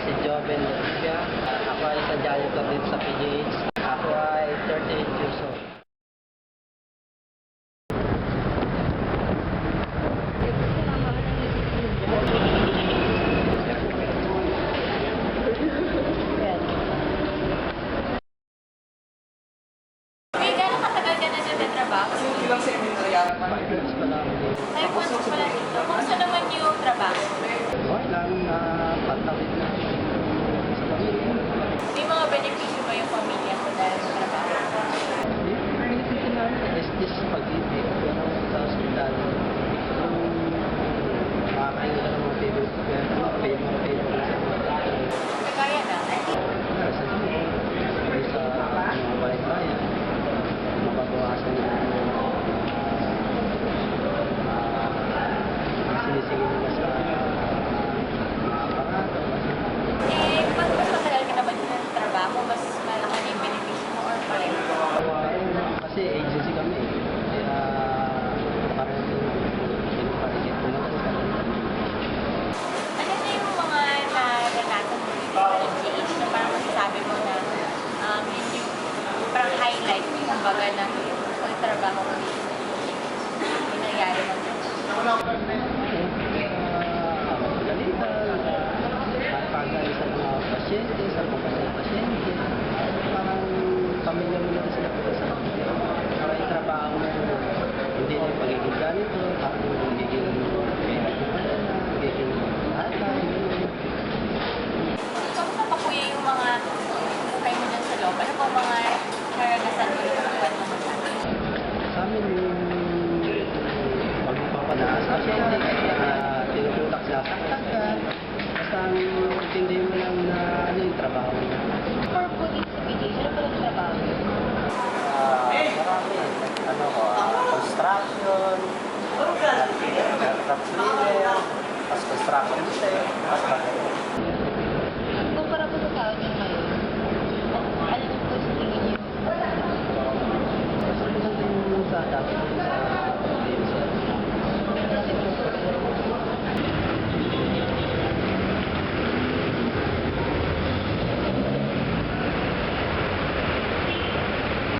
si Joven Lupia. Ako ay isang janitor dito sa PGH. Ako ay 38 years old. Okay, gano'ng katagal ka na dyan nagtrabaho? 5 years pa lang. 5 months pala dito. Kumusta naman yung trabaho? Okay lang, patawid na sa pamilya. May mga benepisyo ba yung pamilya mo dahil sa trabaho? Yung pinipili namin is this pag-ibig. Pero sa hospital, yung makakain ka ng mga favorite sa Kagaya na. sa mga balikbayan, mababawasan yung sinisingin nila sa mga aparato. Pag mas matagal ka naman dyan ng trabaho, mas malaki na yung benepisyo mo or pareho? Kasi agency kami. Kaya parang pinupaligid ko naman sa Ano na yung mga naranasan mo dito sa PGH na parang masasabi mo na yun yung parang highlight yung baga na pagtrabaho mo dito? Yung nangyari mo dyan? pagalitan, pagpagay sa mga pasyente, sa mga pasyente. Parang pamilya mo lang sila pagka sa pamilya. Para yung trabaho mo, hindi na yung pagiging ganito, parang magiging magiging atay, gano'n. Kamusta pa kuya yung mga buhay mo dyan sa loob? Ano pa mga karanasan mo yung buwan mo sa atin? Sa amin yung pagpapanaas pasyente, tinutulak sa saktak ka, basta ang intindi mo lang na ano yung trabaho mo. For police sa PGH, ano pa yung trabaho mo? Marami. Construction, aircraft cleaner, construction set,